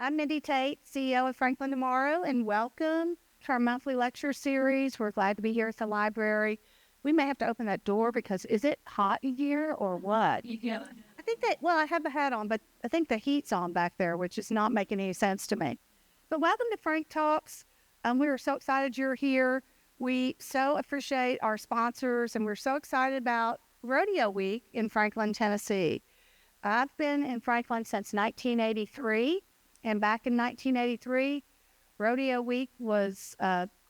I'm Mindy Tate, CEO of Franklin Tomorrow, and welcome to our monthly lecture series. We're glad to be here at the library. We may have to open that door because is it hot in here or what? Yeah. I think I have the hat on, but I think the heat's on back there, which is not making any sense to me. But welcome to Frank Talks. We are so excited you're here. We so appreciate our sponsors, and we're so excited about Rodeo Week in Franklin, Tennessee. I've been in Franklin since 1983, and back in 1983, Rodeo Week was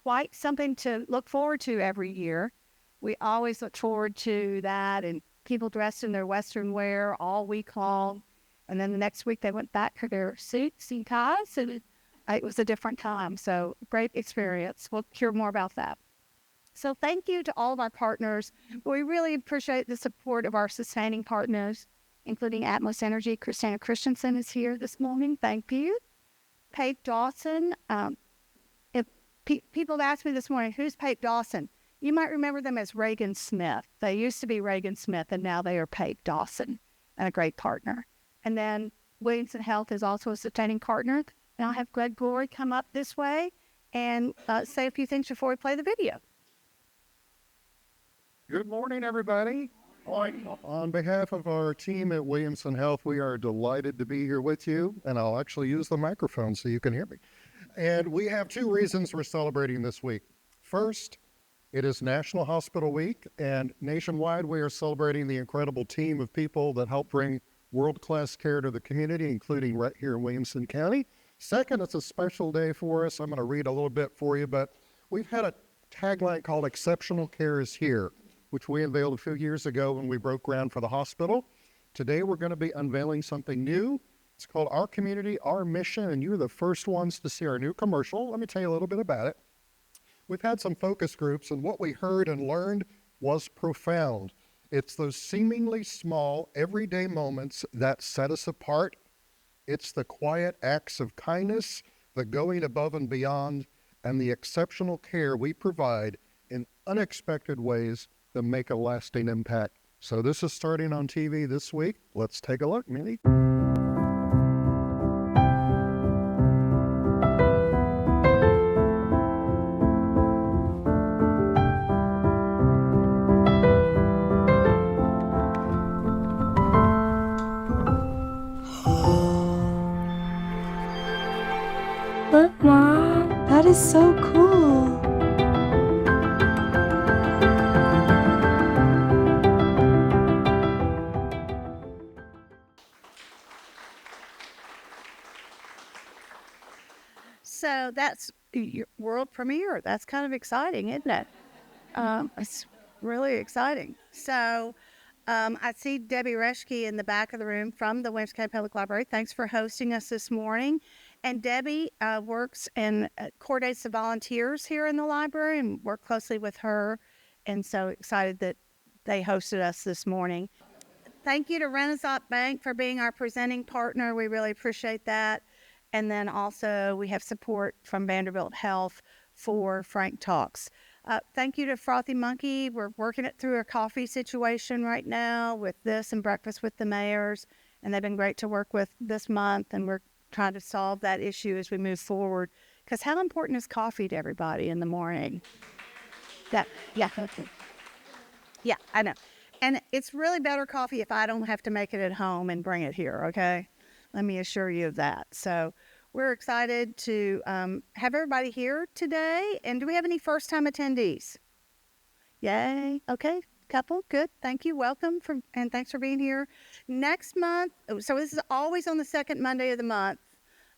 quite something to look forward to every year. We always look forward to that, and people dressed in their Western wear all week long. And then the next week, they went back to their suits and ties, and it was a different time. So great experience. We'll hear more about that. So thank you to all of our partners. We really appreciate the support of our sustaining partners, including Atmos Energy. Christina Christensen is here this morning. Thank you. Pape Dawson. If people have asked me this morning, who's Pape Dawson? You might remember them as Reagan Smith. They used to be Reagan Smith, and now they are Pape Dawson, and a great partner. And then Williamson Health is also a sustaining partner. And I'll have Greg Glory come up this way and say a few things before we play the video. Good morning, everybody. On behalf of our team at Williamson Health, we are delighted to be here with you, and I'll actually use the microphone so you can hear me. And we have two reasons we're celebrating this week. First, it is National Hospital Week, and nationwide we are celebrating the incredible team of people that help bring world-class care to the community, including right here in Williamson County. Second, it's a special day for us. I'm going to read a little bit for you, but we've had a tagline called Exceptional Care is Here, which we unveiled a few years ago when we broke ground for the hospital. Today, we're going to be unveiling something new. It's called Our Community, Our Mission, and you're the first ones to see our new commercial. Let me tell you a little bit about it. We've had some focus groups, and what we heard and learned was profound. It's those seemingly small, everyday moments that set us apart. It's the quiet acts of kindness, the going above and beyond, and the exceptional care we provide in unexpected ways that make a lasting impact. So this is starting on TV this week. Let's take a look, Minnie. Look, Mom, that is so cool. So that's your world premiere. That's kind of exciting, isn't it? It's really exciting. So I see Debbie Reschke in the back of the room from the Williamson County Public Library. Thanks for hosting us this morning. And Debbie works and coordinates the volunteers here in the library, and work closely with her. And so excited that they hosted us this morning. Thank you to Renaissance Bank for being our presenting partner. We really appreciate that. And then also we have support from Vanderbilt Health for Frank Talks. Thank you to Frothy Monkey. We're working it through a coffee situation right now with this and Breakfast with the Mayors. And they've been great to work with this month. And we're trying to solve that issue as we move forward. Because how important is coffee to everybody in the morning? Yeah, I know. And it's really better coffee if I don't have to make it at home and bring it here, okay? Let me assure you of that. So we're excited to have everybody here today. And do we have any first-time attendees? Yay. Okay. Couple. Good. Thank you. Welcome. And thanks for being here. Next month, so this is always on the second Monday of the month,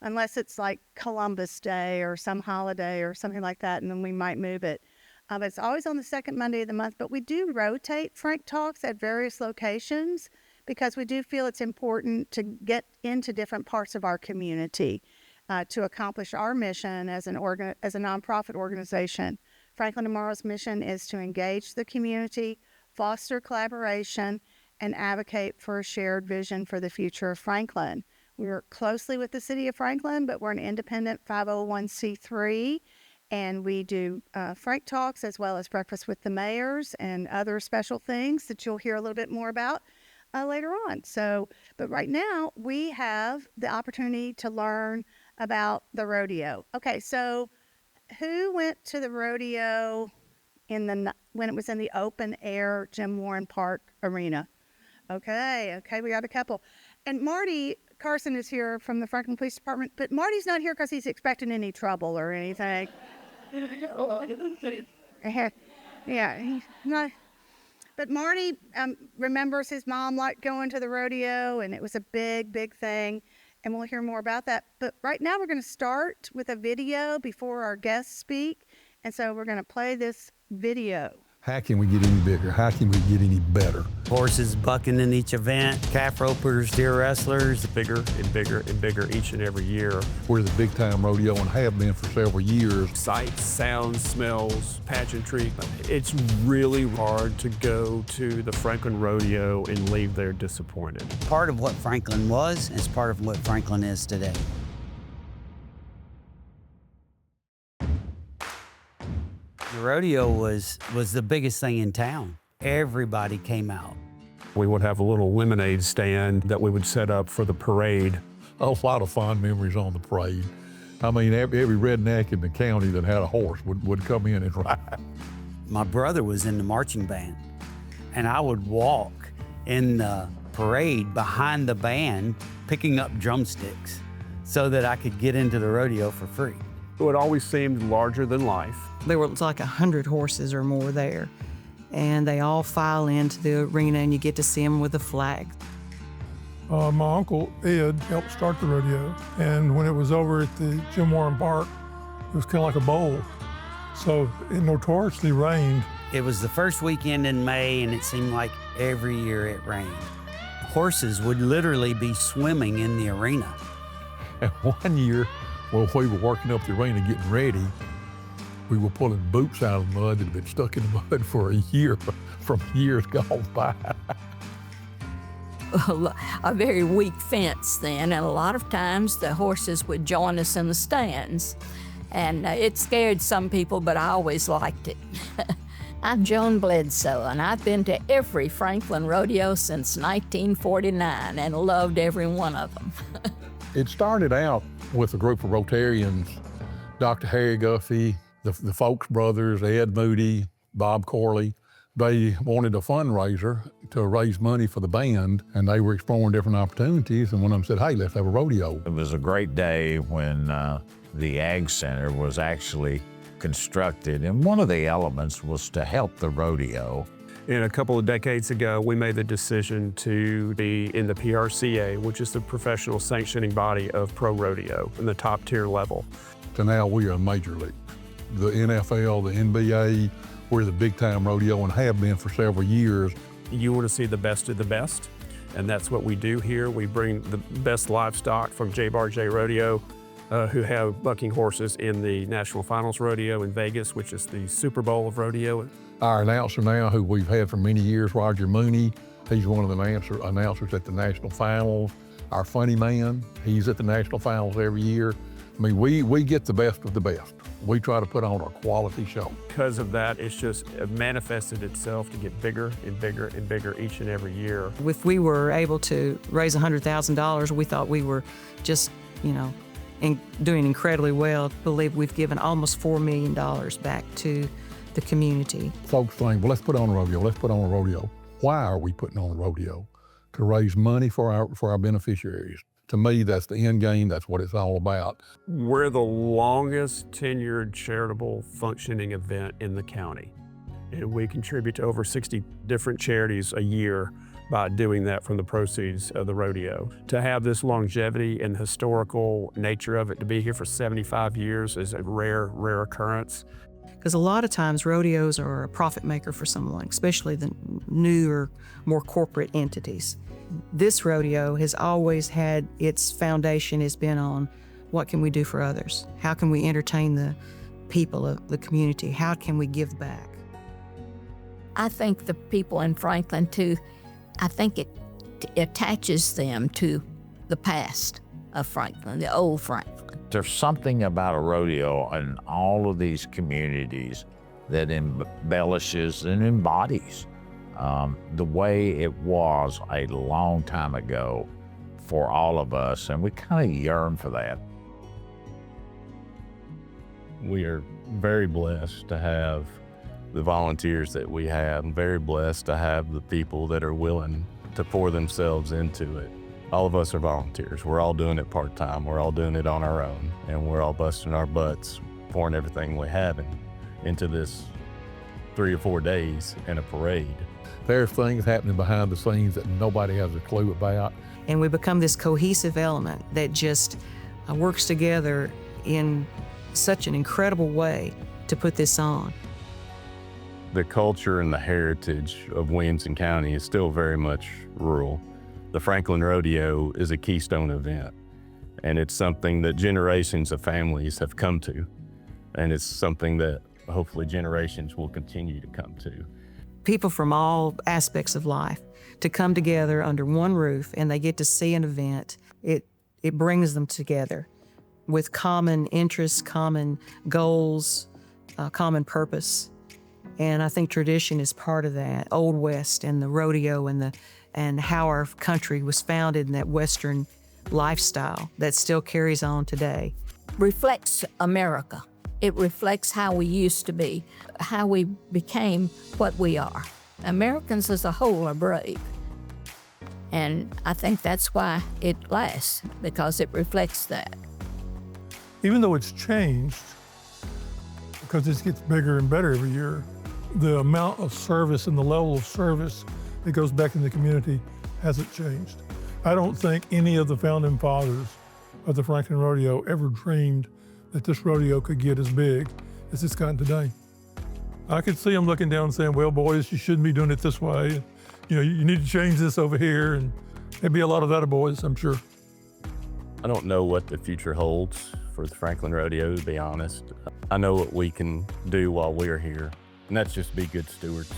unless it's like Columbus Day or some holiday or something like that, and then we might move it. But it's always on the second Monday of the month. But we do rotate Frank Talks at various locations, because we do feel it's important to get into different parts of our community to accomplish our mission as a nonprofit organization. Franklin Tomorrow's mission is to engage the community, foster collaboration, and advocate for a shared vision for the future of Franklin. We work closely with the City of Franklin, but we're an independent 501c3, and we do Frank Talks as well as Breakfast with the Mayors and other special things that you'll hear a little bit more about later on. So, but right now we have the opportunity to learn about the rodeo. Okay, so who went to the rodeo when it was in the open air Jim Warren Park Arena? Okay, we got a couple. And Marty Carson is here from the Franklin Police Department, but Marty's not here because he's expecting any trouble or anything. Yeah, he's not. But Marty remembers his mom liked going to the rodeo, and it was a big, big thing. And we'll hear more about that. But right now we're going to start with a video before our guests speak. And so we're going to play this video. How can we get any bigger? How can we get any better? Horses bucking in each event, calf ropers, deer wrestlers. Bigger and bigger and bigger each and every year. We're the big time rodeo and have been for several years. Sights, sounds, smells, pageantry. It's really hard to go to the Franklin Rodeo and leave there disappointed. Part of what Franklin was is part of what Franklin is today. The rodeo was the biggest thing in town. Everybody came out. We would have a little lemonade stand that we would set up for the parade. A lot of fond memories on the parade. I mean, every redneck in the county that had a horse would come in and ride. My brother was in the marching band, and I would walk in the parade behind the band picking up drumsticks so that I could get into the rodeo for free. It always seemed larger than life. There were like 100 horses or more there, and they all file into the arena, and you get to see them with the flag. My uncle Ed helped start the rodeo, and when it was over at the Jim Warren Park, it was kind of like a bowl. So it notoriously rained. It was the first weekend in May, and it seemed like every year it rained. Horses would literally be swimming in the arena. And one year, while we were working up the arena getting ready, we were pulling boots out of the mud that had been stuck in the mud for a year from years gone by. A very weak fence then, and a lot of times the horses would join us in the stands. And it scared some people, but I always liked it. I'm Joan Bledsoe, and I've been to every Franklin rodeo since 1949 and loved every one of them. It started out with a group of Rotarians, Dr. Harry Guffey, the Folks brothers, Ed Moody, Bob Corley. They wanted a fundraiser to raise money for the band, and they were exploring different opportunities, and one of them said, hey, let's have a rodeo. It was a great day when the Ag Center was actually constructed, and one of the elements was to help the rodeo. And a couple of decades ago, we made the decision to be in the PRCA, which is the professional sanctioning body of pro rodeo in the top tier level. So now we are in major league. The NFL, the NBA, we're the big time rodeo and have been for several years. You want to see the best of the best, and that's what we do here. We bring the best livestock from J-Bar J Rodeo, who have bucking horses in the National Finals Rodeo in Vegas, which is the Super Bowl of rodeo. Our announcer now, who we've had for many years, Roger Mooney, he's one of the announcers at the National Finals. Our funny man, he's at the National Finals every year. I mean, we get the best of the best. We try to put on a quality show. Because of that, it's just manifested itself to get bigger and bigger and bigger each and every year. If we were able to raise $100,000, we thought we were just, doing incredibly well. I believe we've given almost $4 million back to the community. Folks think, well, let's put on a rodeo, let's put on a rodeo. Why are we putting on a rodeo? To raise money for our beneficiaries. To me, that's the end game, that's what it's all about. We're the longest tenured charitable functioning event in the county. And we contribute to over 60 different charities a year by doing that from the proceeds of the rodeo. To have this longevity and historical nature of it, to be here for 75 years is a rare occurrence. Because a lot of times rodeos are a profit maker for someone, especially the newer, more corporate entities. This rodeo has always had its foundation has been on what can we do for others? How can we entertain the people of the community? How can we give back? I think the people in Franklin too, I think it attaches them to the past of Franklin, the old Franklin. There's something about a rodeo in all of these communities that embellishes and embodies the way it was a long time ago for all of us, and we kind of yearn for that. We are very blessed to have the volunteers that we have, and very blessed to have the people that are willing to pour themselves into it. All of us are volunteers. We're all doing it part-time. We're all doing it on our own, and we're all busting our butts, pouring everything we have into this 3 or 4 days in a parade. There's things happening behind the scenes that nobody has a clue about. And we become this cohesive element that just works together in such an incredible way to put this on. The culture and the heritage of Williamson County is still very much rural. The Franklin Rodeo is a keystone event, and it's something that generations of families have come to, and it's something that hopefully generations will continue to come to. People from all aspects of life to come together under one roof, and they get to see an event. It brings them together with common interests, common goals, common purpose. And I think tradition is part of that. Old West and the rodeo and how our country was founded in that Western lifestyle that still carries on today. Reflects America. It reflects how we used to be, how we became what we are. Americans as a whole are brave. And I think that's why it lasts, because it reflects that. Even though it's changed, because this gets bigger and better every year, the amount of service and the level of service that goes back in the community hasn't changed. I don't think any of the founding fathers of the Franklin Rodeo ever dreamed that this rodeo could get as big as it's gotten today. I could see them looking down and saying, well, boys, you shouldn't be doing it this way. You need to change this over here. And there'd be a lot of that, boys, I'm sure. I don't know what the future holds for the Franklin Rodeo, to be honest. I know what we can do while we're here, and that's just be good stewards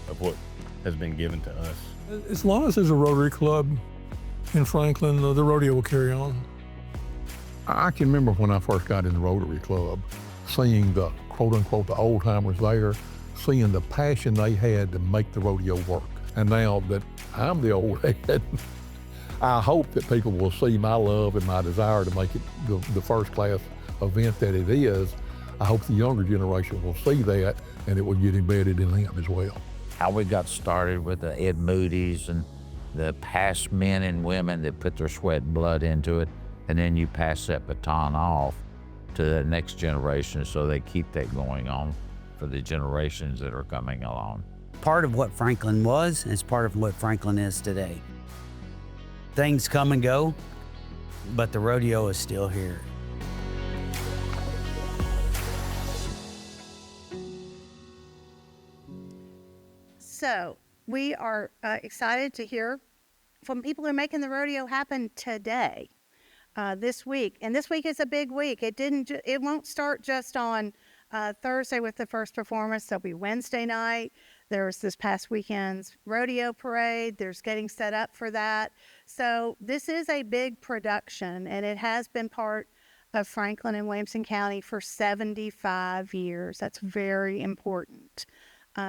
of what has been given to us. As long as there's a Rotary Club in Franklin, the rodeo will carry on. I can remember when I first got in the Rotary Club, seeing the quote-unquote the old timers there, seeing the passion they had to make the rodeo work. And now that I'm the old head, I hope that people will see my love and my desire to make it the first-class event that it is. I hope the younger generation will see that, and it will get embedded in them as well. How we got started with the Ed Moody's and the past men and women that put their sweat and blood into it, and then you pass that baton off to the next generation so they keep that going on for the generations that are coming along. Part of what Franklin was is part of what Franklin is today. Things come and go, but the rodeo is still here. So we are excited to hear from people who are making the rodeo happen today, this week. And this week is a big week. It won't start just on Thursday with the first performance. There'll be Wednesday night. There's this past weekend's rodeo parade. There's getting set up for that. So this is a big production, and it has been part of Franklin and Williamson County for 75 years. That's very important.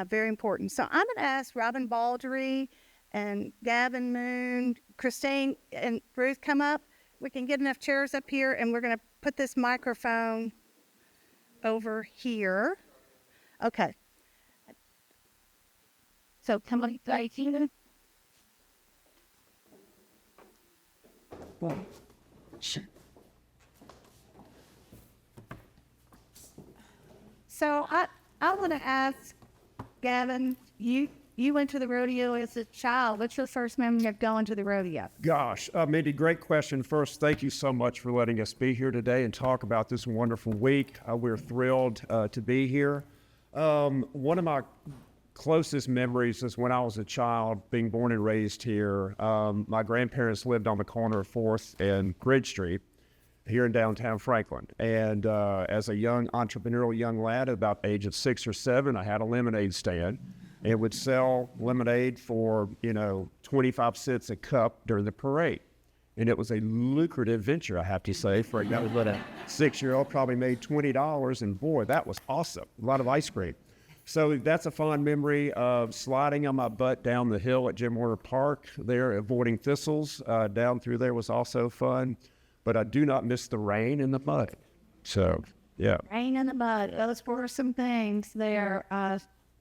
Very important. So I'm going to ask Robin Baldry and Gavin Moon, Christine and Ruth come up. We can get enough chairs up here, and we're going to put this microphone over here. Okay. So come on, right here. Sure. So I want to ask Gavin, you went to the rodeo as a child. What's your first memory of going to the rodeo? Gosh, Mindy, great question. First, thank you so much for letting us be here today and talk about this wonderful week. We're thrilled to be here. One of my closest memories is when I was a child, being born and raised here. My grandparents lived on the corner of 4th and Bridge Street here in downtown Franklin. And as a young entrepreneurial young lad, at about the age of 6 or 7, I had a lemonade stand and would sell lemonade for, 25 cents a cup during the parade. And it was a lucrative venture, I have to say, for a young little 6-year-old, probably made $20. And boy, that was awesome. A lot of ice cream. So that's a fond memory of sliding on my butt down the hill at Jim Warner Park there, avoiding thistles. Down through there was also fun. But I do not miss the rain and the mud. So Yeah. Rain in the mud. Those were some things there.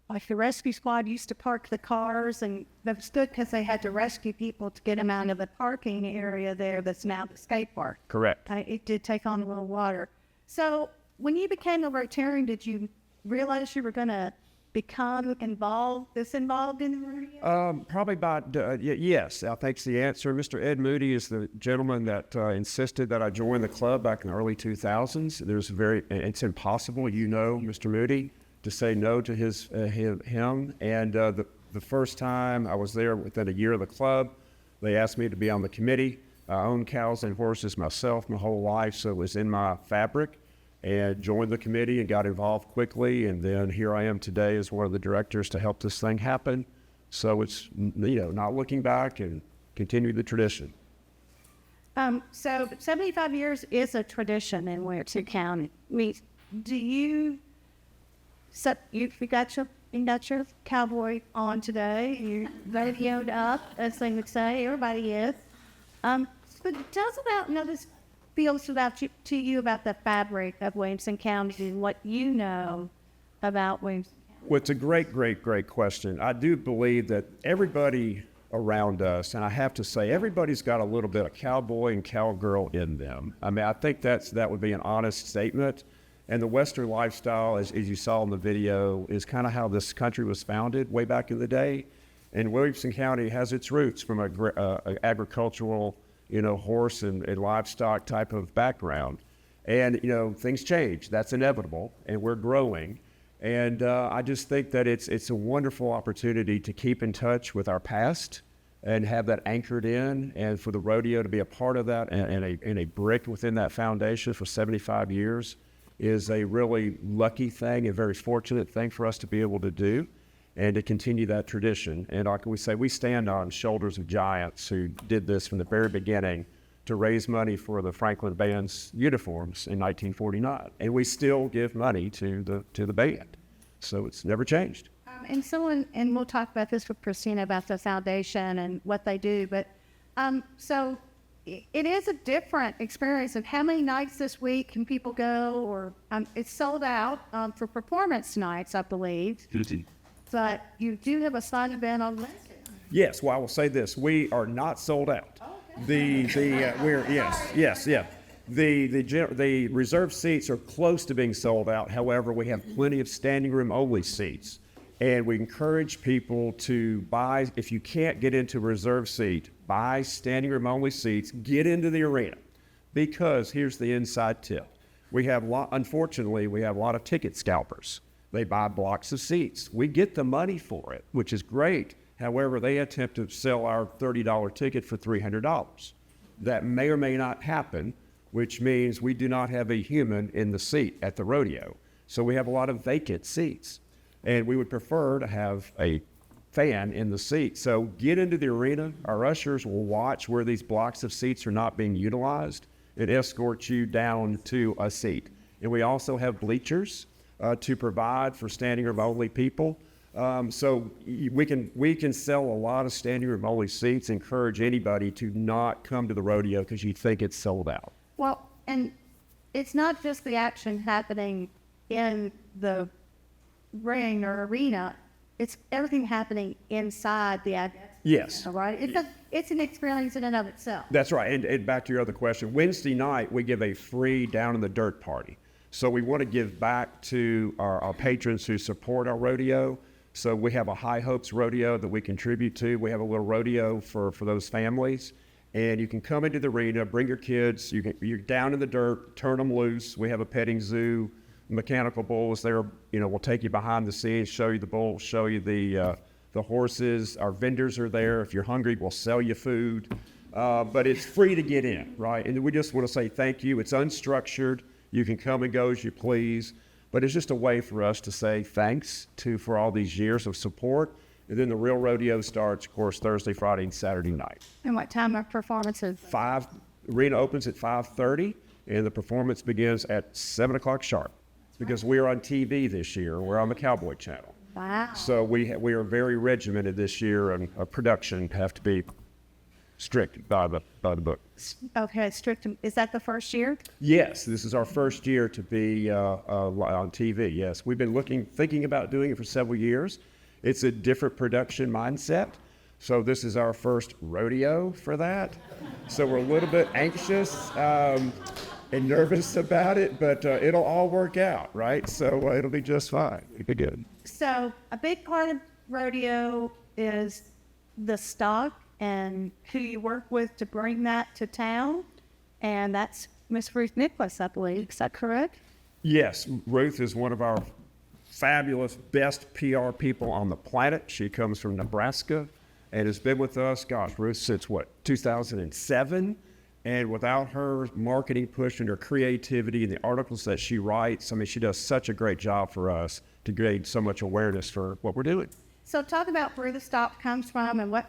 Like the rescue squad used to park the cars, and that was good because they had to rescue people to get them out of the parking area there that's now the skate park. Correct. It did take on a little water. So when you became a Rotarian, did you realize you were going to become involved in the rodeo? Probably about, yes, I think's the answer. Mr. Ed Moody is the gentleman that insisted that I join the club back in the early 2000s. It's impossible, Mr. Moody, to say no to him. And the first time I was there within a year of the club, they asked me to be on the committee. I own cows and horses myself my whole life, so it was in my fabric. And joined the committee and got involved quickly. And then here I am today as one of the directors to help this thing happen. So it's, not looking back and continue the tradition. So 75 years is a tradition in Williamson County. I mean, do you got your cowboy on today? You're radioed up, as they would say. Everybody is. But tell us about, this feels to you about the fabric of Williamson County and what you know about Williamson County. Well, it's a great, great, great question. I do believe that everybody around us, and I have to say, everybody's got a little bit of cowboy and cowgirl in them. I mean, I think that would be an honest statement. And the Western lifestyle, as you saw in the video, is kind of how this country was founded way back in the day. And Williamson County has its roots from an agricultural, horse and livestock type of background. And, things change. That's inevitable. And we're growing. And I just think that it's a wonderful opportunity to keep in touch with our past and have that anchored in, and for the rodeo to be a part of that and a brick within that foundation for 75 years is a really lucky thing, a very fortunate thing for us to be able to do and to continue that tradition. And like we say, we stand on shoulders of giants who did this from the very beginning to raise money for the Franklin Band's uniforms in 1949. And we still give money to the band. So it's never changed. And we'll talk about this with Christina about the foundation and what they do, but so it is a different experience. Of how many nights this week can people go? Or it's sold out for performance nights, I believe. But you do have a side event on Wednesday. Yes, well, I will say this: we are not sold out. The reserved seats are close to being sold out. However, we have plenty of standing room only seats, and we encourage people to buy. If you can't get into a reserved seat, buy standing room only seats. Get into the arena, because here's the inside tip: unfortunately, we have a lot of ticket scalpers. They buy blocks of seats. We get the money for it, which is great. However, they attempt to sell our $30 ticket for $300. That may or may not happen, which means we do not have a human in the seat at the rodeo. So we have a lot of vacant seats, and we would prefer to have a fan in the seat. So get into the arena. Our ushers will watch where these blocks of seats are not being utilized and escort you down to a seat. And we also have bleachers to provide for standing room only people. So we can sell a lot of standing room only seats. Encourage anybody to not come to the rodeo because you think it's sold out. Well, and it's not just the action happening in the ring or arena. It's everything happening inside the action. Yes. Right? It's an experience in and of itself. That's right. And back to your other question, Wednesday night we give a free Down in the Dirt party. So we want to give back to our patrons who support our rodeo. So we have a High Hopes rodeo that we contribute to. We have a little rodeo for those families. And you can come into the arena, bring your kids. You're down in the dirt, turn them loose. We have a petting zoo, mechanical bulls there. We'll take you behind the scenes, show you the bulls, show you the horses. Our vendors are there. If you're hungry, we'll sell you food. But it's free to get in, right? And we just want to say thank you. It's unstructured. You can come and go as you please, but it's just a way for us to say thanks for all these years of support. And then the real rodeo starts, of course, Thursday, Friday, and Saturday night. And what time are performances? Arena opens at 5:30, and the performance begins at 7 o'clock sharp. Because we are on TV this year. We're on the Cowboy Channel. Wow. So we are very regimented this year, and production have to be strict by the book. Okay, strict. Is that the first year? Yes, this is our first year to be on TV. Yes, we've been thinking about doing it for several years. It's a different production mindset. So this is our first rodeo for that. So we're a little bit anxious and nervous about it, but it'll all work out, right? So it'll be just fine. It'll be good. So a big part of rodeo is the stock and who you work with to bring that to town. And that's Miss Ruth Nicholas, I believe. Is that correct? Yes, Ruth is one of our fabulous, best PR people on the planet. She comes from Nebraska and has been with us, gosh, Ruth, since 2007? And without her marketing push and her creativity and the articles that she writes, I mean, she does such a great job for us to gain so much awareness for what we're doing. So talk about where the stock comes from and what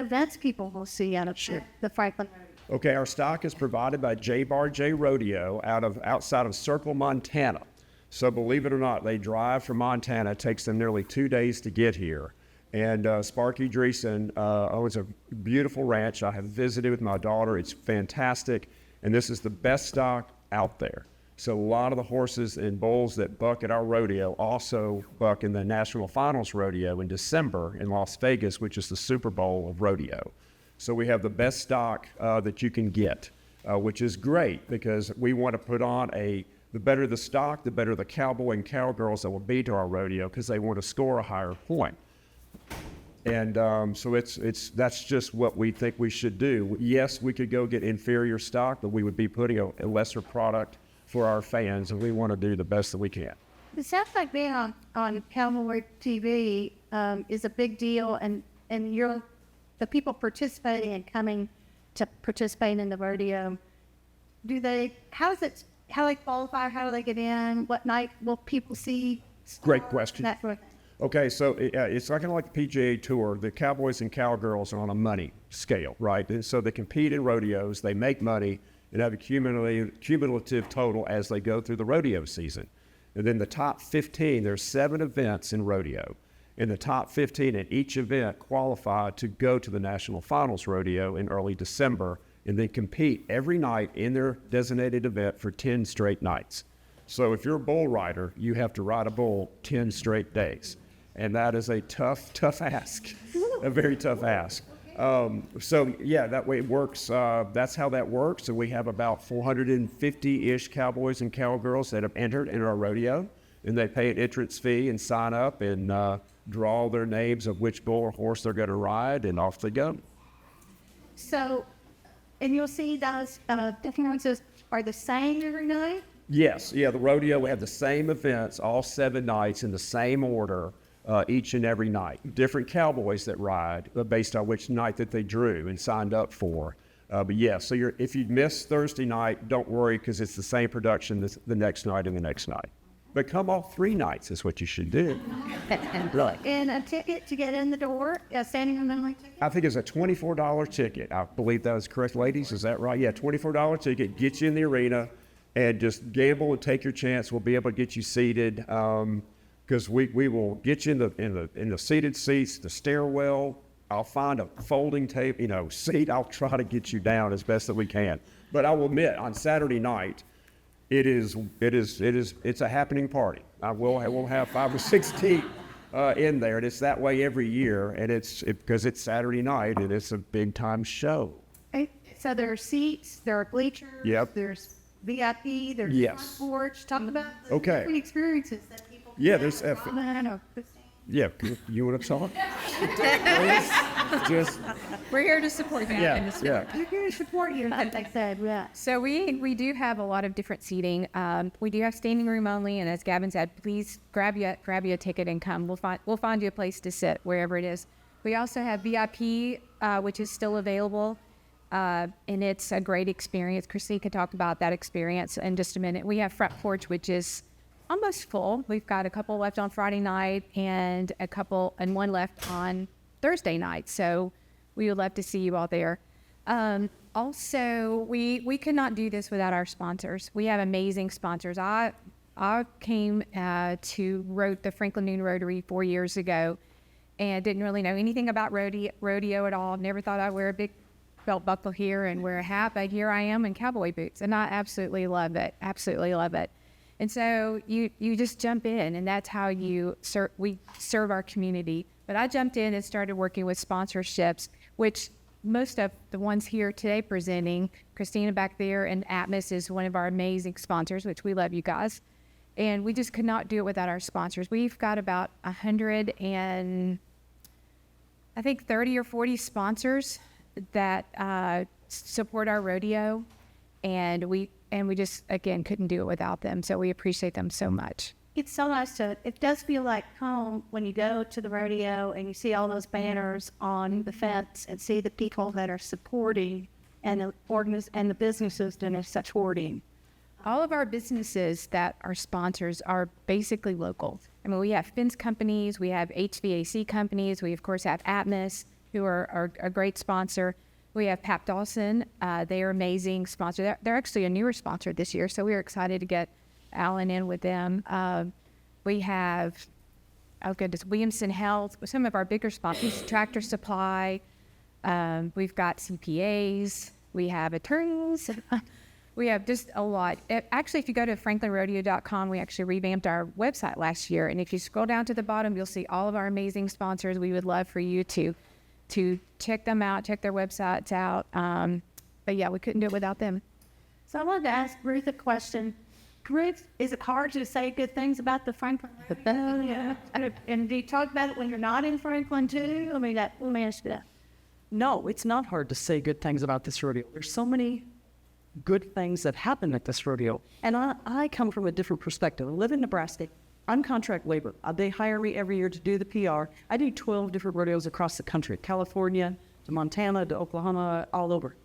events people will see out of the Franklin Rodeo. Okay, our stock is provided by J-Bar J Rodeo outside of Circle, Montana. So believe it or not, they drive from Montana. It takes them nearly 2 days to get here. And Sparky Dreesen owns a beautiful ranch. I have visited with my daughter. It's fantastic. And this is the best stock out there. So a lot of the horses and bulls that buck at our rodeo also buck in the National Finals Rodeo in December in Las Vegas, which is the Super Bowl of rodeo. So we have the best stock that you can get, which is great because we want to put on the better the stock, the better the cowboy and cowgirls that will be to our rodeo because they want to score a higher point. And so that's just what we think we should do. Yes, we could go get inferior stock, but we would be putting a lesser product for our fans, and we want to do the best that we can. It sounds like being on Cowboy TV is a big deal, and you're the people participating and coming to participate in the rodeo. How they qualify? How do they get in? What night will people see? Great question. That sort of thing. Okay, so it's kind of like the PGA Tour. The cowboys and cowgirls are on a money scale, right? And so they compete in rodeos, they make money, and have a cumulative total as they go through the rodeo season. And then the top 15, there's 7 events in rodeo. And the top 15 at each event qualify to go to the National Finals Rodeo in early December and then compete every night in their designated event for 10 straight nights. So if you're a bull rider, you have to ride a bull 10 straight days. And that is a tough ask, a very tough ask. So yeah, that way it works. That's how that works. So we have about 450-ish cowboys and cowgirls that have entered in our rodeo, and they pay an entrance fee and sign up and draw their names of which bull or horse they're going to ride, and off they go. So, and you'll see those differences are the same every night? Yes, yeah, the rodeo, we have the same events all 7 nights in the same order. Each and every night. Different cowboys that ride based on which night that they drew and signed up for. But yeah, so if you miss Thursday night, don't worry because it's the same production the next night and the next night. But come all 3 nights is what you should do. Right. And a ticket to get in the door, a standing room only ticket? I think it's a $24 ticket. I believe that is correct, ladies. Is that right? Yeah, $24 ticket, get you in the arena and just gamble and take your chance. We'll be able to get you seated. Because we will get you in the seated seats, the stairwell. I'll find a folding seat. I'll try to get you down as best that we can. But I will admit, on Saturday night, it's a happening party. We'll have 5 or 6 teams in there, and it's that way every year. And because it's Saturday night, and it's a big time show. So there are seats, there are bleachers. Yep. There's VIP. There's yes. front porch. Talk about the okay. different experiences that people. Yeah, there's. Yeah, you want to talk? Just. We're here to support you. Yeah, yeah. We're here to support you, like I said. Yeah. So we do have a lot of different seating. We do have standing room only, and as Gavin said, please grab you a ticket and come. We'll find you a place to sit wherever it is. We also have VIP, which is still available, and it's a great experience. Christine can talk about that experience in just a minute. We have front porch, which is almost full. We've got a couple left on Friday night and one left on Thursday night. So we would love to see you all there. Also, we could not do this without our sponsors. We have amazing sponsors. I came to the Franklin Noon Rotary 4 years ago and didn't really know anything about rodeo at all. Never thought I'd wear a big belt buckle here and wear a hat, but here I am in cowboy boots, and I absolutely love it. Absolutely love it. And so you just jump in, and that's how we serve our community. But I jumped in and started working with sponsorships, which most of the ones here today presenting, Christina back there, and Atmos is one of our amazing sponsors, which we love you guys. And we just could not do it without our sponsors. We've got about 100 and I think 30 or 40 sponsors that support our rodeo, and we just, again, couldn't do it without them. So we appreciate them so much. It's so nice it does feel like home when you go to the rodeo and you see all those banners on the fence and see the people that are supporting and the businesses that are supporting. All of our businesses that are sponsors are basically local. I mean, we have fence companies, we have HVAC companies, we of course have Atmos, who are a great sponsor. We have Pap Dawson, they are amazing sponsor. They're actually a newer sponsor this year, so we were excited to get Alan in with them. We have, Williamson Health, some of our bigger sponsors, Tractor Supply. We've got CPAs, we have attorneys. We have just a lot. Actually, if you go to franklinrodeo.com, we actually revamped our website last year. And if you scroll down to the bottom, you'll see all of our amazing sponsors. We would love for you to check them out, check their websites out. But yeah, we couldn't do it without them. So I wanted to ask Ruth a question. Ruth, is it hard to say good things about the Franklin? Yeah. And do you talk about it when you're not in Franklin too? Let me ask you that. No, it's not hard to say good things about this rodeo. There's so many good things that happen at this rodeo. And I come from a different perspective. I live in Nebraska. I'm contract labor. They hire me every year to do the PR. I do 12 different rodeos across the country, California to Montana to Oklahoma, all over.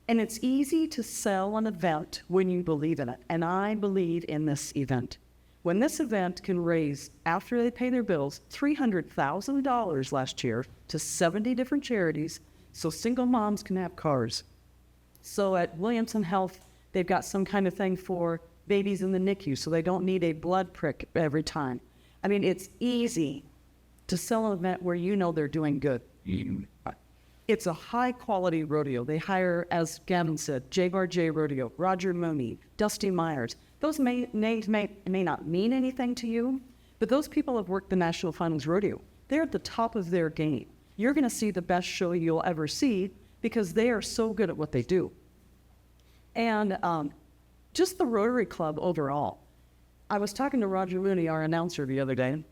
And it's easy to sell an event when you believe in it. And I believe in this event. When this event can raise, after they pay their bills, $300,000 last year to 70 different charities so single moms can have cars. So at Williamson Health, they've got some kind of thing for babies in the NICU so they don't need a blood prick every time. I mean, it's easy to sell an event where you know they're doing good. It's a high-quality rodeo. They hire, as Gavin said, J-Bar J Rodeo, Roger Mooney, Dusty Myers. Those names may not mean anything to you, but those people have worked the National Finals Rodeo. They're at the top of their game. You're going to see the best show you'll ever see because they are so good at what they do. And just the Rotary Club overall. I was talking to Roger Mooney, our announcer, the other day.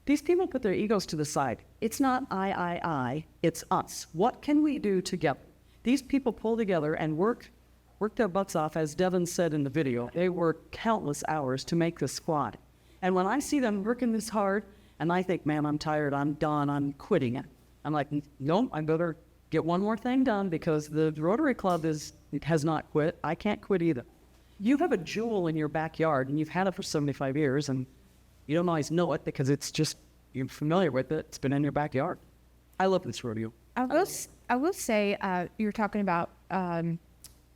These people put their egos to the side. It's not I, it's us. What can we do together? These people pull together and work their butts off, as Devin said in the video. They work countless hours to make this squad. And when I see them working this hard, and I think, man, I'm tired, I'm done, I'm quitting it. I'm like, no, I better get one more thing done because the Rotary Club has not quit. I can't quit either. You have a jewel in your backyard and you've had it for 75 years and you don't always know it because it's just, you're familiar with it. It's been in your backyard. I love this rodeo. I will say, you were talking about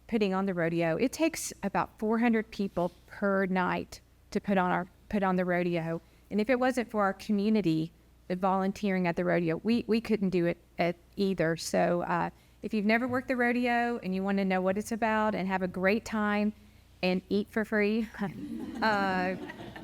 putting on the rodeo. It takes about 400 people per night to put on the rodeo. And if it wasn't for our community volunteering at the rodeo, we couldn't do it either. So if you've never worked the rodeo and you want to know what it's about and have a great time and eat for free,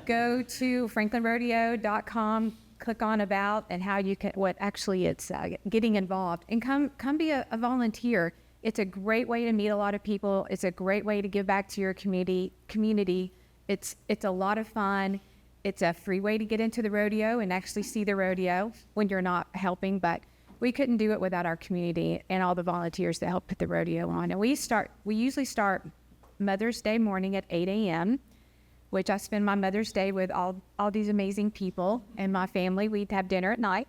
go to franklinrodeo.com, click on about and how you can, it's getting involved, and come be a volunteer. It's a great way to meet a lot of people. It's a great way to give back to your community. It's a lot of fun. It's a free way to get into the rodeo and actually see the rodeo when you're not helping, but we couldn't do it without our community and all the volunteers that help put the rodeo on. And we usually start Mother's Day morning at 8 a.m., which I spend my Mother's Day with all these amazing people and my family. We'd have dinner at night.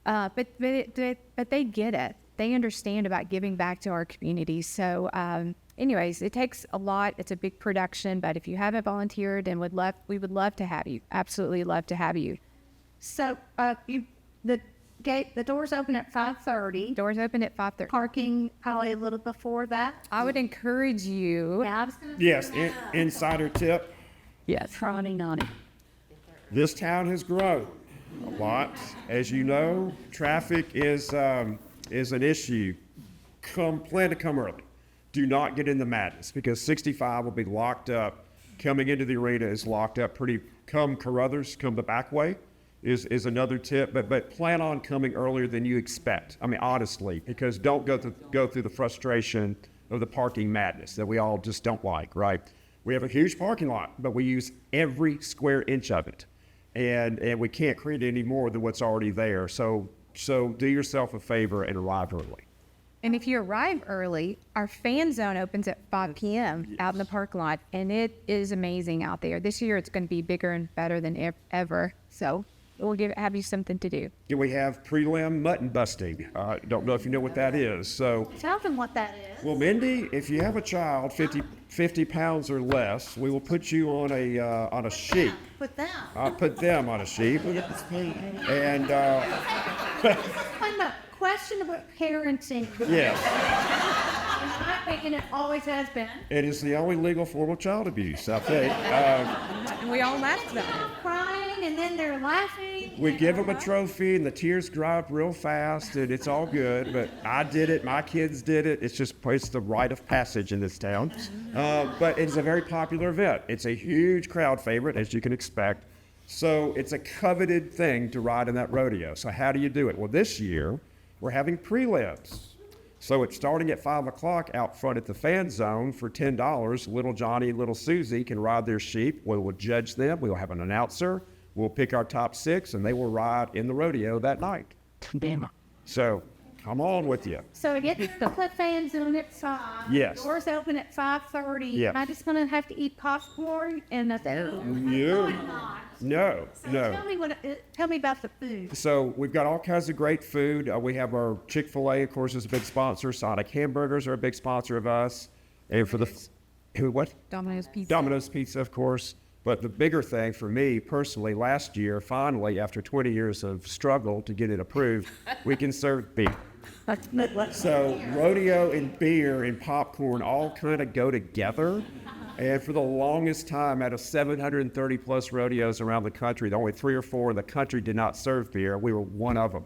But they get it. They understand about giving back to our community. So anyways, it takes a lot. It's a big production, but if you haven't volunteered and we would love to have you. Absolutely love to have you. So the doors open at 5:30. Doors open at 5:30. Parking probably a little before that. I would encourage you. Yes, insider tip. Yes, probably not. This town has grown a lot. As you know, traffic is an issue plan to come early. Do not get in the madness because 65 will be locked up. Coming into the arena is locked up pretty. Come Carruthers, come the back way is another tip. But plan on coming earlier than you expect. I mean, honestly, because don't go through the frustration of the parking madness that we all just don't like, right? We have a huge parking lot, but we use every square inch of it. And we can't create any more than what's already there. So do yourself a favor and arrive early. And if you arrive early, our fan zone opens at 5 p.m. out in the park lot, and it is amazing out there. This year it's going to be bigger and better than ever. So we'll have you something to do. Yeah, we have prelim mutton busting. Don't know if you know what that is. So Tell them what that is. well, Mindy, if you have a child 50 pounds or less, we will put you on a sheep. Put them. I'll put them on a sheep. And I'm a question about parenting. yes, In my opinion, it always has been. it is the only legal form of child abuse, I think. And we all laughed about it. Crying and then they're laughing. We give them a trophy and the tears dry up real fast and it's all good, but I did it, my kids did it. It's the rite of passage in this town. But it's a very popular event. It's a huge crowd favorite, as you can expect. So it's a coveted thing to ride in that rodeo. So how do you do it? Well, this year we're having prelims. So it's starting at 5 o'clock out front at the fan zone for $10. Little Johnny and little Susie can ride their sheep. We will judge them. We'll have an announcer. We'll pick our top 6, and they will ride in the rodeo that night. So come on with you. So it gets the fan zone at 5. Yes. Doors open at 5:30. Yeah. Am I just going to have to eat popcorn and nothing? You? No. Tell me about the food. So we've got all kinds of great food. We have our Chick-fil-A, of course, is a big sponsor. Sonic Hamburgers are a big sponsor of us. And for what? Domino's Pizza. Domino's Pizza, of course. But the bigger thing for me personally, last year, finally, after 20 years of struggle to get it approved, we can serve beer. So rodeo and beer and popcorn all kind of go together. And for the longest time, out of 730 plus rodeos around the country, only 3 or 4 in the country did not serve beer. We were one of them.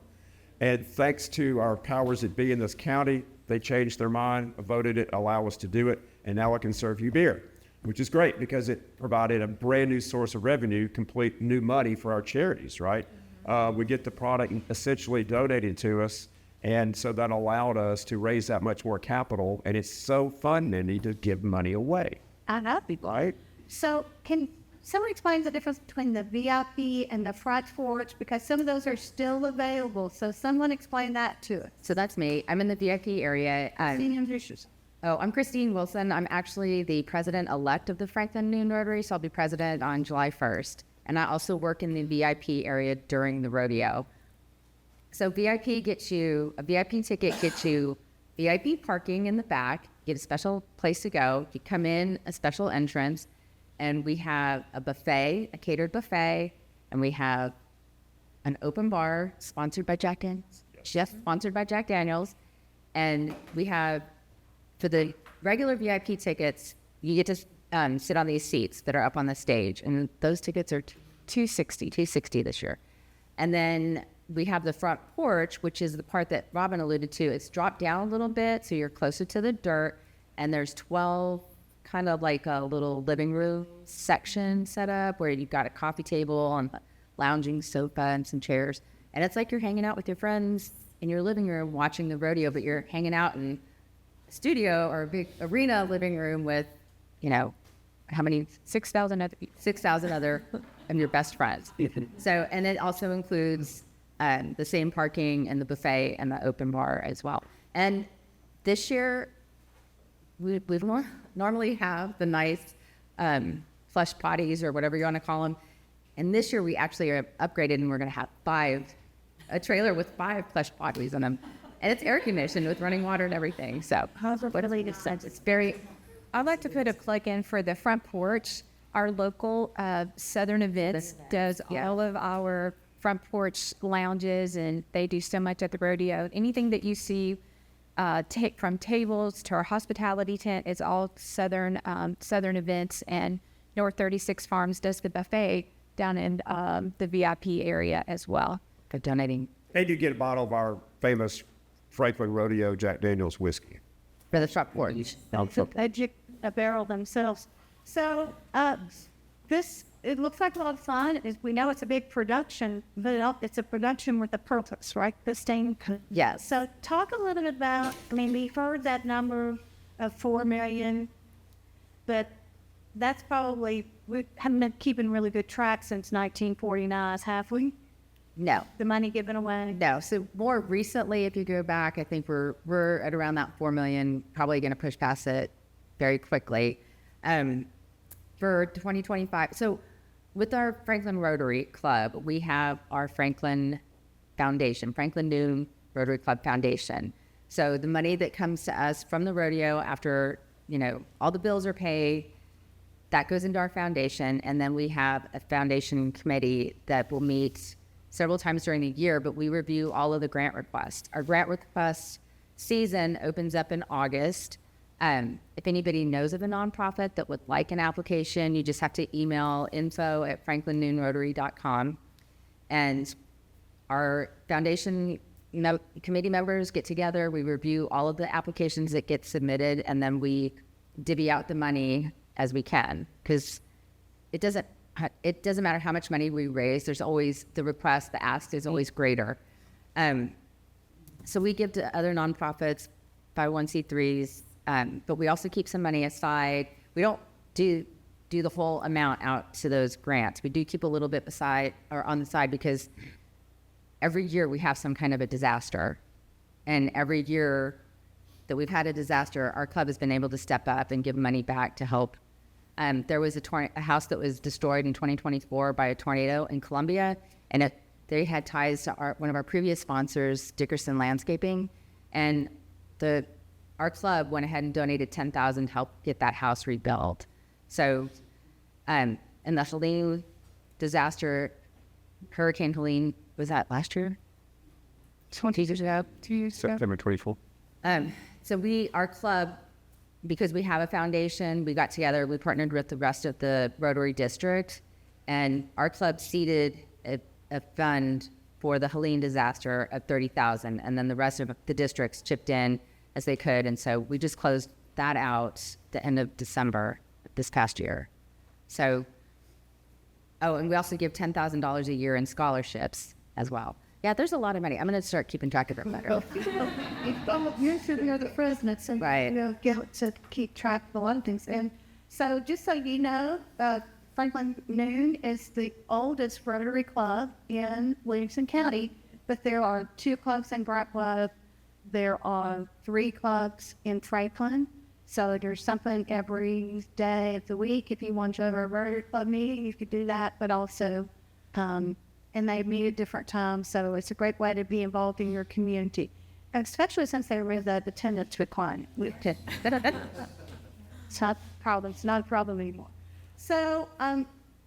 And thanks to our powers that be in this county, they changed their mind, voted it, allow us to do it, and now I can serve you beer, which is great because it provided a brand new source of revenue, complete new money for our charities, right? We get the product essentially donated to us, and so that allowed us to raise that much more capital, and it's so fun, Mindy, to give money away. I know people. Right? So can someone explain the difference between the VIP and the front porch? Because some of those are still available. So someone explain that to us. So that's me. I'm in the VIP area. I'm Christine Wilson. I'm actually the president-elect of the Franklin Noon Rotary, so I'll be president on July 1st. And I also work in the VIP area during the rodeo. So a VIP ticket gets you VIP parking in the back, get a special place to go. You come in a special entrance, and we have a buffet, a catered buffet, and we have an open bar sponsored by Jack Daniels, just sponsored by Jack Daniels. And we have, for the regular VIP tickets, you get to sit on these seats that are up on the stage, and those tickets are $260 this year. And then we have the front porch, which is the part that Robin alluded to. It's dropped down a little bit, so you're closer to the dirt, and there's 12 kind of like a little living room section set up where you've got a coffee table and a lounging sofa and some chairs. And it's like you're hanging out with your friends in your living room watching the rodeo, but you're hanging out in a studio or a big arena living room with, how many? 6,000 other of your best friends. So, and it also includes the same parking and the buffet and the open bar as well. And this year, we normally have the nice flush potties or whatever you want to call them. And this year we actually are upgraded and we're going to have a trailer with 5 plush potties in them. And it's air conditioned with running water and everything. So it's very... I'd like to put a plug in for the front porch. Our local Southern Events does all of our front porch lounges, and they do so much at the rodeo. Anything that you see, from tables to our hospitality tent, is all Southern Events, and North 36 Farms does the buffet down in the VIP area as well. For donating. And you get a bottle of our famous Franklin Rodeo Jack Daniels whiskey. For the front porch. A barrel themselves. So it looks like a lot of fun. We know it's a big production, but it's a production with a purpose, right? Christine? Yes. So talk a little bit about, we've heard that number of 4 million, but that's probably, we haven't been keeping really good track since 1949, have we? No. The money given away? No. So more recently, if you go back, I think we're at around that 4 million, probably going to push past it very quickly. For 2025. So with our Franklin Rotary Club, we have our Franklin Foundation, Franklin Noon Rotary Club Foundation. So the money that comes to us from the rodeo after, all the bills are paid, that goes into our foundation. And then we have a foundation committee that will meet several times during the year, but we review all of the grant requests. Our grant request season opens up in August. If anybody knows of a nonprofit that would like an application, you just have to email info@franklinnoonrotary.com. And our foundation committee members get together, we review all of the applications that get submitted, and then we divvy out the money as we can. Because it doesn't matter how much money we raise, there's always the request, the ask is always greater. So we give to other nonprofits, 501c3s, but we also keep some money aside. We don't do the whole amount out to those grants. We do keep a little bit beside or on the side because every year we have some kind of a disaster. And every year that we've had a disaster, our club has been able to step up and give money back to help. There was a house that was destroyed in 2024 by a tornado in Colombia, and they had ties to one of our previous sponsors, Dickerson Landscaping, and our club went ahead and donated $10,000 to help get that house rebuilt. So, and the Helene disaster, Hurricane Helene, was that last year? 2 years ago? 2 years ago? September 24th. So our club, because we have a foundation, we got together, we partnered with the rest of the Rotary District, and our club seeded a fund for the Helene disaster of $30,000, and then the rest of the districts chipped in as they could, and so we just closed that out the end of December this past year. So, and we also give $10,000 a year in scholarships as well. Yeah, there's a lot of money. I'm going to start keeping track of it better. You should be the president, so Right. Get to keep track of a lot of things. And so, just so you know, Franklin Noon is the oldest Rotary Club in Williamson County, but there are 2 clubs in Bright Bluff. There are 3 clubs in Franklin. So there's something every day of the week. If you want to have a Rotary Club meeting, you could do that, but also, and they meet at different times. So it's a great way to be involved in your community, especially since they were the attendance decline. It's not a problem. It's not a problem anymore. So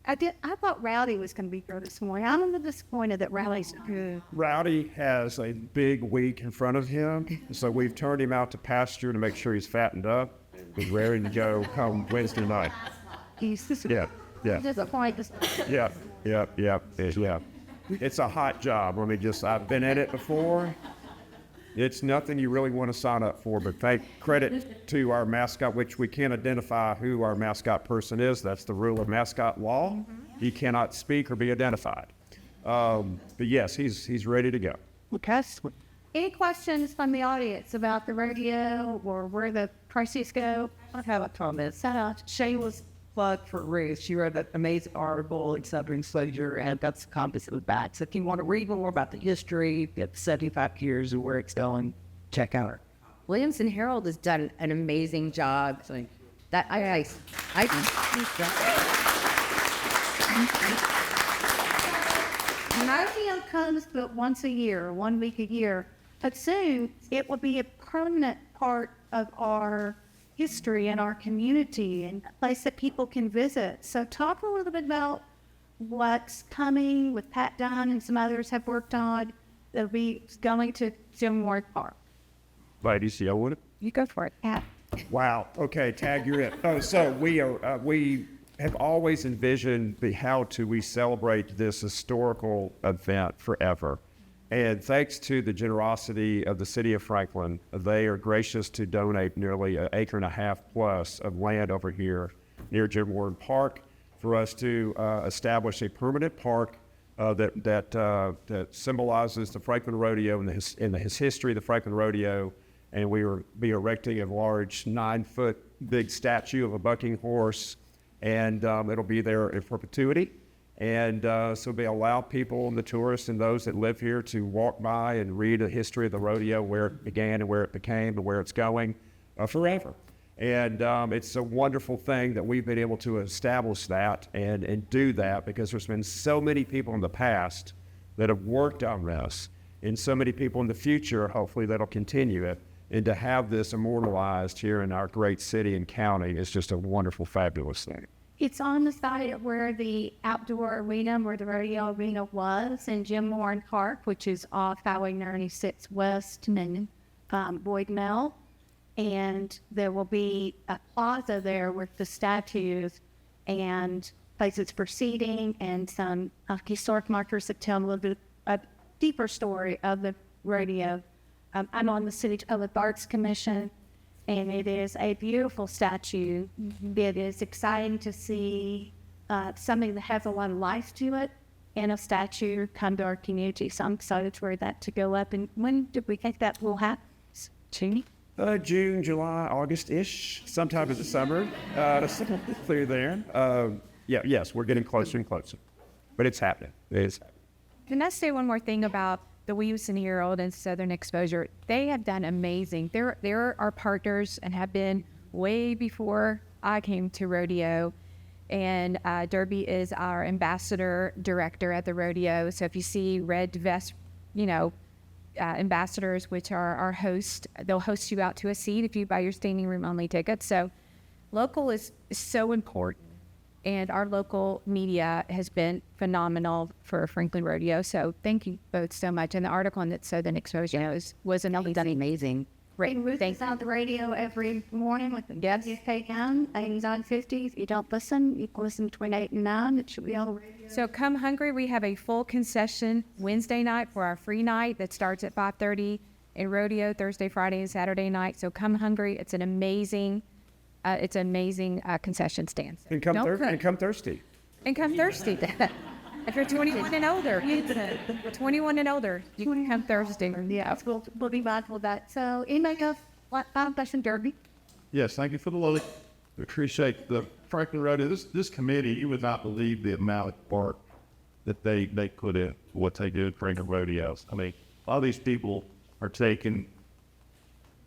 I thought Rowdy was going to be here this morning. I'm a little disappointed that Rowdy's not here. Rowdy has a big week in front of him, so we've turned him out to pasture to make sure he's fattened up. He's ready to go come Wednesday night. He's Yeah. disappointed. Yeah. It's a hot job. I've been in it before. It's nothing you really want to sign up for, but thank credit to our mascot, which we can't identify who our mascot person is. That's the rule of mascot law. He cannot speak or be identified. But yes, he's ready to go. Okay. Any questions from the audience about the rodeo or where the prices go? I have a comment. Shayla's Plug for Ruth. She wrote that amazing article in Southern Exposure and got some copies of it back. So if you want to read more about the history, get 75 years and where it's going, check out her. Williamson Herald has done an amazing job. Thank you. That rodeo comes but once a year, 1 week a year, but soon it will be a permanent part of our history and our community and a place that people can visit. So talk a little bit about what's coming with Pat Dunn and some others have worked on. They'll be going to Jim Ward Park. Ladies, y'all want it? You go for it, Pat. Wow. Okay, Tag, you're it. So we have always envisioned we celebrate this historical event forever. And thanks to the generosity of the city of Franklin, they are gracious to donate nearly an acre and a half plus of land over here near Jim Warren Park for us to establish a permanent park that symbolizes the Franklin Rodeo and the history of the Franklin Rodeo. And we will be erecting a large 9-foot big statue of a bucking horse, and it'll be there in perpetuity. And so we allow people and the tourists and those that live here to walk by and read the history of the rodeo, where it began and where it became and where it's going forever. And it's a wonderful thing that we've been able to establish that and do that, because there's been so many people in the past that have worked on this, and so many people in the future, hopefully, that'll continue it. And to have this immortalized here in our great city and county is just a wonderful, fabulous thing. It's on the site of where the outdoor arena, where the rodeo arena was, in Jim Warren Park, which is off Highway 96 West and Boyd Mill. And there will be a plaza there with the statues and places for seating and some historic markers that tell a little bit a deeper story of the rodeo. I'm on the City Public Arts Commission, and it is a beautiful statue. It is exciting to see something that has a lot of life to it and a statue come to our community. So I'm excited for that to go up. And when do we think that will happen? June? June, July, August-ish, sometime in the summer. Through there. Yes, we're getting closer and closer. But it's happening. It is happening. Can I say one more thing about the Williamson Herald and Southern Exposure? They have done amazing. They're our partners and have been way before I came to rodeo. And Derby is our ambassador director at the rodeo. So if you see red vest, ambassadors, which are our host, they'll host you out to a seat if you buy your standing room only ticket. So local is so important. And our local media has been phenomenal for Franklin Rodeo. So thank you both so much. And the article on that Southern Exposure was amazing. Great. Ruth is on the radio every morning with the WKM, 8950. If you don't listen, you can listen between 8 and 9. It should be on the radio. So come hungry. We have a full concession Wednesday night for our free night that starts at 5:30 in rodeo Thursday, Friday, and Saturday night. So come hungry. It's an amazing concession stand. And come thirsty. And come thirsty. If you're 21 and older, you can come thirsty. Yeah, we'll be mindful of that. So anybody else final question, Derby? Yes, thank you for the lily. We appreciate the Franklin Rodeo. This committee, you would not believe the amount of work that they put in what they do at Franklin Rodeos. I mean, a lot of these people are taking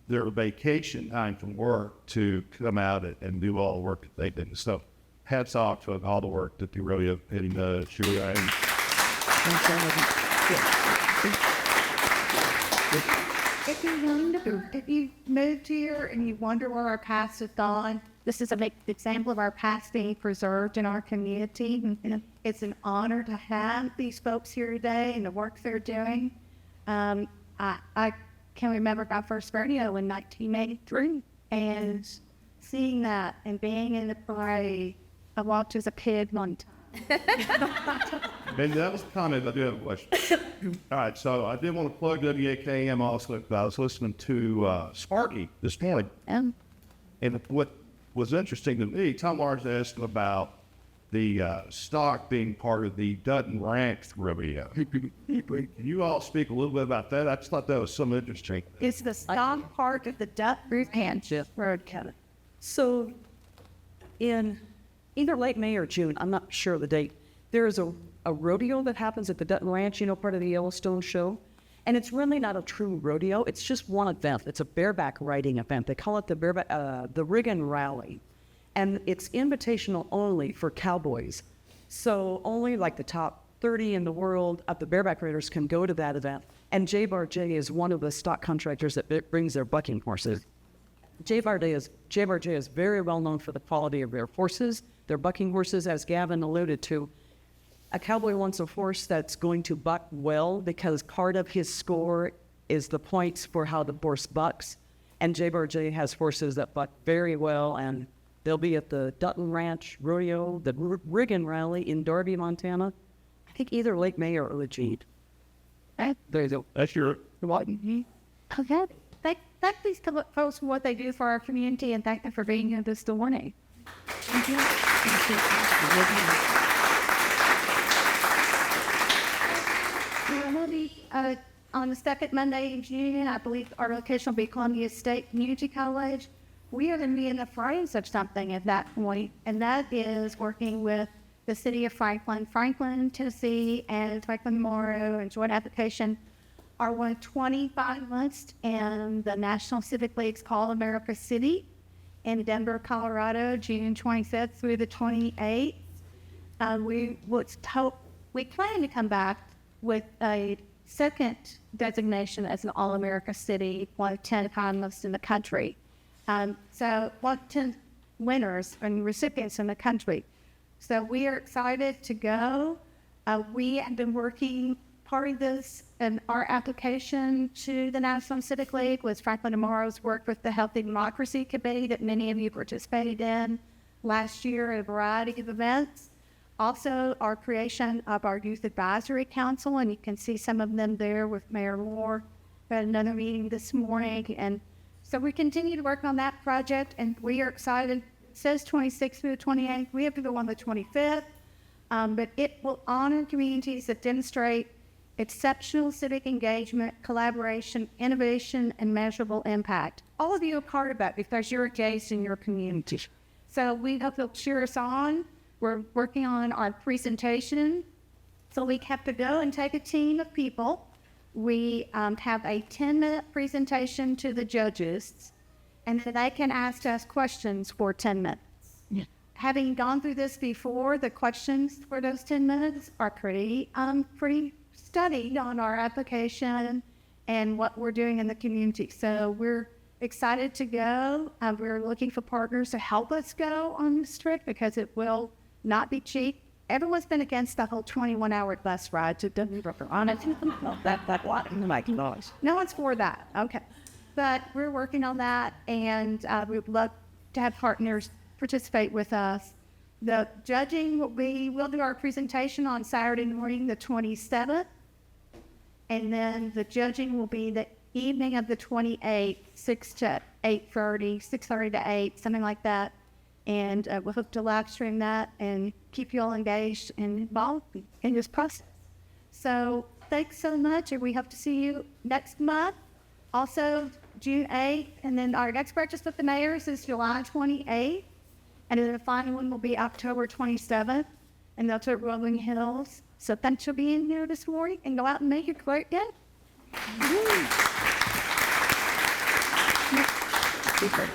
their vacation time from work to come out and do all the work that they did. So hats off to all the work that the rodeo committee does. If you moved here and you wonder where our past has gone, this is an example of our past being preserved in our community. And it's an honor to have these folks here today and the work they're doing. I can remember my first rodeo in 1983 and seeing that and being in the parade. I walked as a kid one time. And that was the comment. I do have a question. All right, so I did want to plug WAKM also. I was listening to Sparky this morning. And what was interesting to me, Tom Lawrence asked about the stock being part of the Dutton Ranch rodeo. Can you all speak a little bit about that? I just thought that was so interesting. It's the stock part of the Dutton Ranch rodeo. So in either late May or June, I'm not sure of the date, there is a rodeo that happens at the Dutton Ranch, part of the Yellowstone show. And it's really not a true rodeo. It's just one event. It's a bareback riding event. They call it the Riggin Rally. And it's invitational only for cowboys. So only like the top 30 in the world of the bareback riders can go to that event. And J-Bar J is one of the stock contractors that brings their bucking horses. J-Bar J is very well known for the quality of their horses, their bucking horses, as Gavin alluded to. A cowboy wants a horse that's going to buck well because part of his score is the points for how the horse bucks. And J-Bar J has horses that buck very well, and they'll be at the Dutton Ranch Rodeo, the Riggin Rally in Darby, Montana. I think either late May or early June. That's your. Okay. Thank these folks for what they do for our community, and thank them for being here this morning. Thank you. We'll be on the second Monday in June. I believe our location will be Columbia State Community College. We are going to be in the frames of something at that point, and that is working with the city of Franklin, Tennessee, and Franklin Memorial and joint application are won 20 finalists in the National Civic League's Call America City in Denver, Colorado, June 25th through the 28th. We plan to come back with a second designation as an All-America City, one of 10 finalists in the country. So 10 winners and recipients in the country. So we are excited to go. We have been working, part of this and our application to the National Civic League was Franklin Memorial's work with the Healthy Democracy Committee that many of you participated in last year at a variety of events. Also, our creation of our Youth Advisory Council, and you can see some of them there with Mayor Moore. We had another meeting this morning, and so we continue to work on that project, and we are excited. It says 26th through the 28th. We have to go on the 25th, but it will honor communities that demonstrate exceptional civic engagement, collaboration, innovation, and measurable impact. All of you are part of that because you're engaged in your community. So we hope you'll cheer us on. We're working on our presentation. So we have to go and take a team of people. We have a 10-minute presentation to the judges, and then they can ask us questions for 10 minutes. Yeah. Having gone through this before, the questions for those 10 minutes are pretty studied on our application and what we're doing in the community. So we're excited to go. We're looking for partners to help us go on this trip because it will not be cheap. Everyone's been against the whole 21-hour bus ride to Denver on it. No one's for that. Okay. But we're working on that, and we'd love to have partners participate with us. The judging, we'll do our presentation on Saturday morning, the 27th, and then the judging will be the evening of the 28th, 6 to 8:30, 6:30 to 8, something like that. And we'll hope to live stream that and keep you all engaged and involved in this process. So thanks so much, and we hope to see you next month. Also, June 8th, and then our next breakfast with the mayors is July 28th. And then the final one will be October 27th, and that's at Rolling Hills. So thanks for being here this morning, and go out and make it a great day. Super.